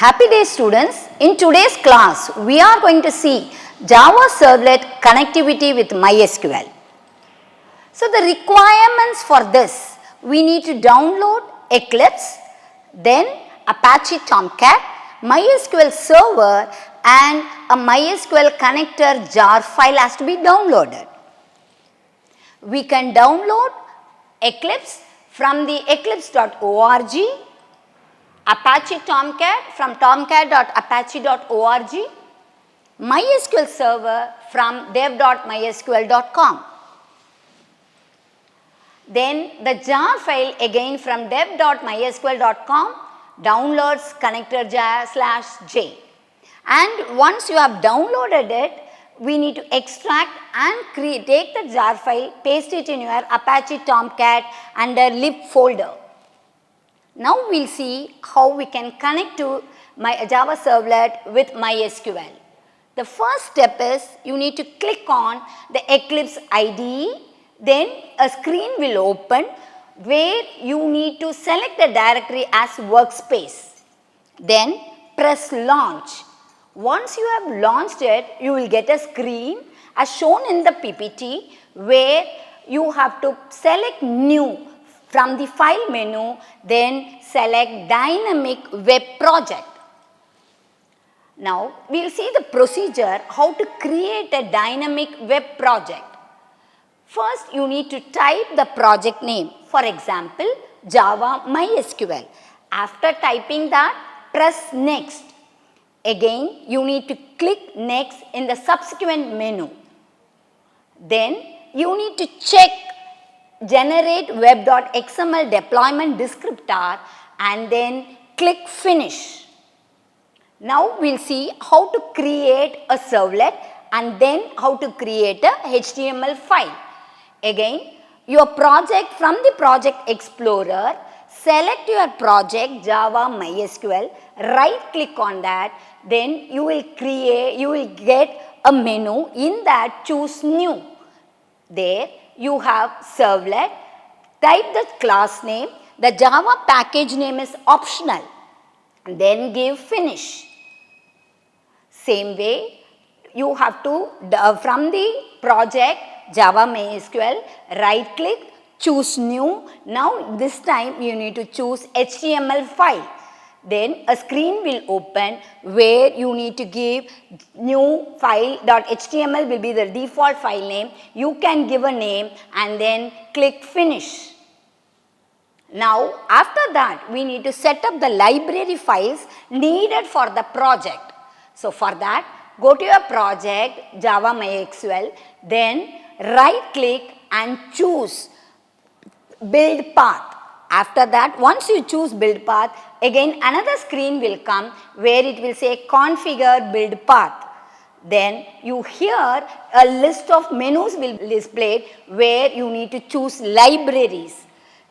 Happy day students. In today's class, we are going to see Java Servlet connectivity with MySQL. So the requirements for this, we need to download Eclipse, then Apache Tomcat, MySQL server and a MySQL connector jar file has to be downloaded. We can download Eclipse from the eclipse.org, Apache Tomcat from tomcat.apache.org, MySQL server from dev.mysql.com. Then the jar file again from dev.mysql.com downloads connector jar/j. And once you have downloaded it, we need to extract and take the jar file, paste it in your Apache Tomcat under lib folder. Now we will see how we can connect to my Java Servlet with MySQL. The first step is you need to click on the Eclipse IDE, then a screen will open where you need to select the directory as workspace. Then press launch. Once you have launched it, you will get a screen as shown in the PPT where you have to select new from the file menu, then select dynamic web project. Now we will see the procedure how to create a dynamic web project. First you need to type the project name, for example Java MySQL. After typing that, press next. Again you need to click next in the subsequent menu. Then you need to check generate web.xml deployment descriptor and then click finish. Now we will see how to create a servlet and then how to create a HTML file. Again your project from the project explorer, select your project Java MySQL, right click on that, then you will get a menu. In that choose new. There you have servlet, type the class name, the Java package name is optional, then give finish. Same way you have to from the project Java MySQL, right click, choose new. Now this time you need to choose HTML file. Then a screen will open where you need to give new file.html will be the default file name. You can give a name and then click finish. Now after that we need to set up the library files needed for the project. So for that go to your project Java MySQL, then right click and choose build path. After that, once you choose build path, again another screen will come where it will say configure build path. Then you hear a list of menus will be displayed where you need to choose libraries.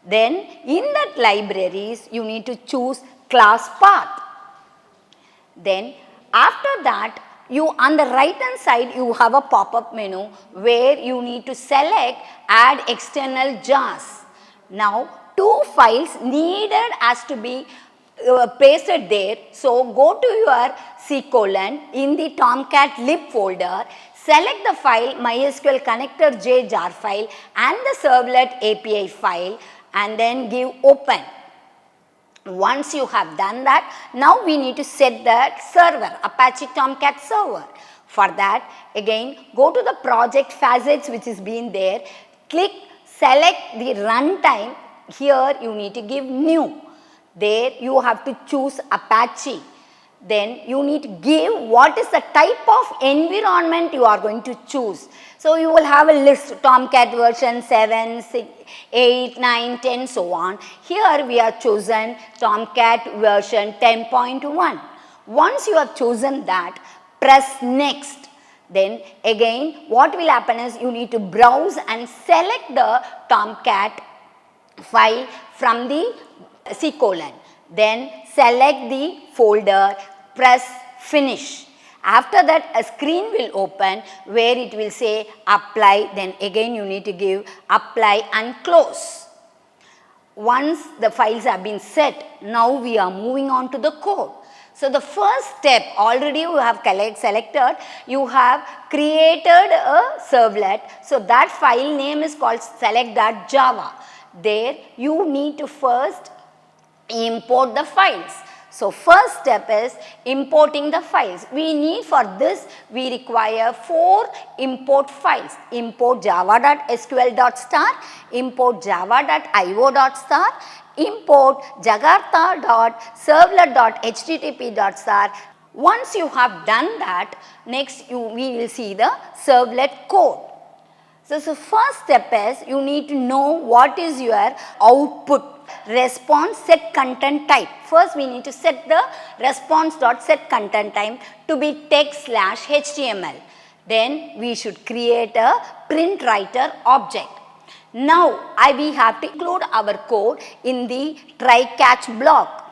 Then in that libraries you need to choose class path. Then after that you on the right hand side you have a pop-up menu where you need to select add external jars. Now two files needed has to be pasted there. So go to your C:, in the Tomcat lib folder, select the file MySQL connector j jar file and the servlet API file and then give open. Once you have done that, now we need to set that server, Apache Tomcat server. For that, again go to the project facets which is been there, click select the runtime. Here you need to give new. There you have to choose Apache. Then you need to give what is the type of environment you are going to choose. So you will have a list Tomcat version 7, 6, 8, 9, 10 so on. Here we have chosen Tomcat version 10.1. Once you have chosen that, press next. Then again what will happen is you need to browse and select the Tomcat file from the C:. Then select the folder, press finish. After that a screen will open where it will say apply, then again you need to give apply and close. Once the files have been set, now we are moving on to the code. So the first step, already you have selected, you have created a servlet. So that file name is called select.java. There you need to first import the files. So first step is importing the files. We need for this, we require 4 import files. Import java.sql.star, import java.io.star, import jakarta.servlet.http.star. Once you have done that, next we will see the servlet code. So first step is you need to know what is your output response set content type. First we need to set the response.set content type to be text/html. Then we should create a print writer object. Now we have to include our code in the try catch block.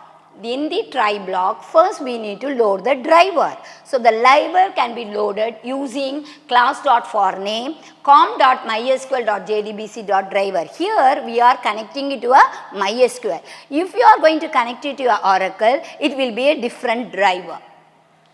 In the try block, first we need to load the driver. So the driver can be loaded using class.forName, com.mysql.jdbc.driver. Here we are connecting it to a MySQL. If you are going to connect it to a Oracle, it will be a different driver.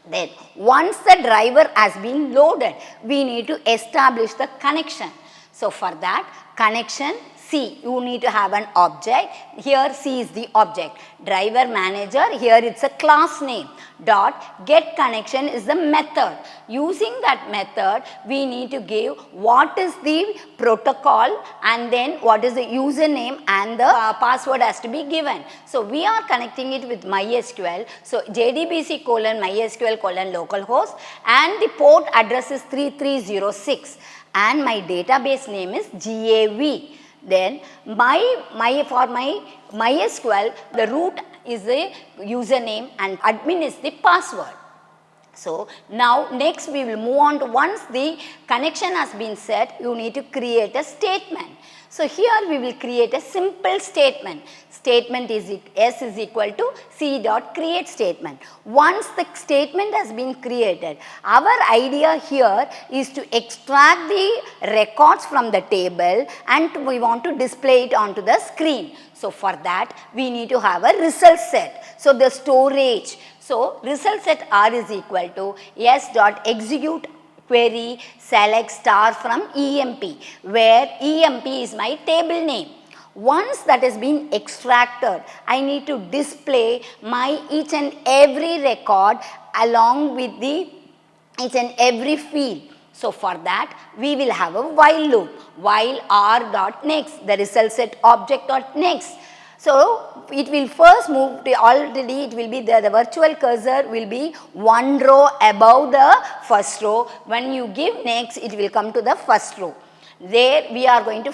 Then once the driver has been loaded, we need to establish the connection. So for that, connection C, you need to have an object. Here C is the object. Driver manager, here it's a class name. Dot get connection is the method. Using that method, we need to give what is the protocol and then what is the username and the password has to be given. So we are connecting it with MySQL. So JDBC :MySQL localhost and the port address is 3306 and my database name is GAV. Then for my MySQL, the root is the username and admin is the password. So now next we will move on to once the connection has been set, you need to create a statement. So here we will create a simple statement. Statement is S is equal to C dot create statement. Once the statement has been created, our idea here is to extract the records from the table and we want to display it onto the screen. So for that we need to have a result set. So the storage. So result set R is equal to S dot execute query select star from EMP, where EMP is my table name. Once that has been extracted, I need to display my each and every record along with the each and every field. So for that, we will have a while loop. While R dot next, the result set object dot next. So it will first move to already it will be the virtual cursor will be one row above the first row. When you give next, it will come to the first row. There we are going to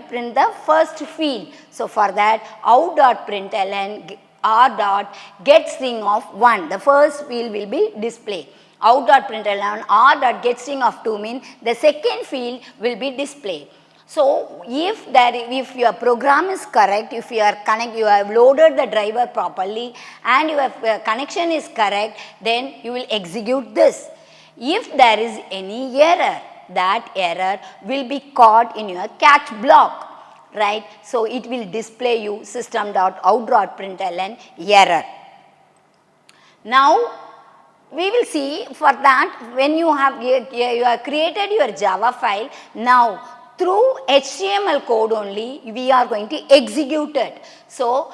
print the first field. So for that out.println r.getString of 1, the first field will be displayed. Out.println r.getString of 2 means the second field will be displayed. So if your program is correct, if you have loaded the driver properly and your connection is correct, then you will execute this. If there is any error, that error will be caught in your catch block, right? So it will display you system.out.println error. Now we will see for that when you have created your Java file. Now through HTML code only we are going to execute it. So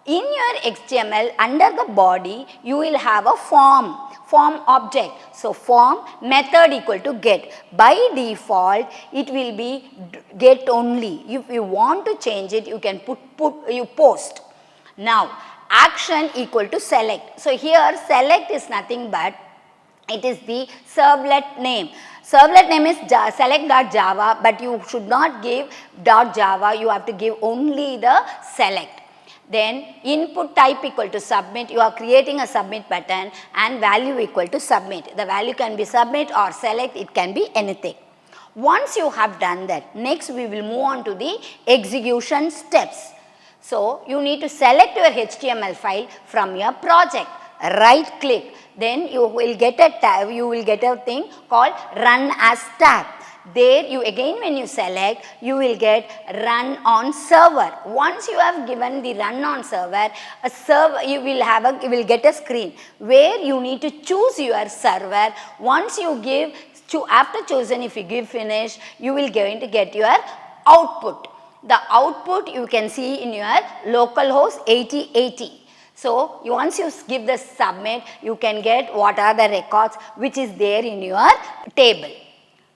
in your HTML under the body you will have a form object. So form method equal to get. By default it will be get only. If you want to change it, you can you post. Now action equal to select. So here select is nothing but it is the servlet name. Servlet name is select.java, but you should not give .java, you have to give only the select. Then input type equal to submit, you are creating a submit button, and value equal to submit. The value can be submit or select, it can be anything. Once you have done that, next we will move on to the execution steps. So you need to select your HTML file from your project, right click, then you will get a tab, you will get a thing called run as tab. There you again when you select, you will get run on server. Once you have given the run on server, you will get a screen where you need to choose your server. Once you give, after chosen, if you give finish, you will going to get your output. The output you can see in your localhost 8080. So, once you give the submit, you can get what are the records which is there in your table.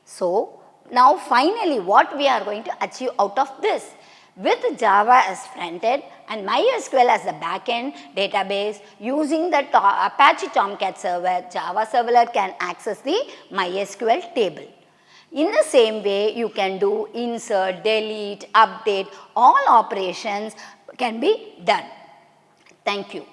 So, now finally what we are going to achieve out of this? With Java as front-end and MySQL as the back-end database, using the Apache Tomcat server, Java Servlet can access the MySQL table. In the same way, you can do insert, delete, update, all operations can be done. Thank you.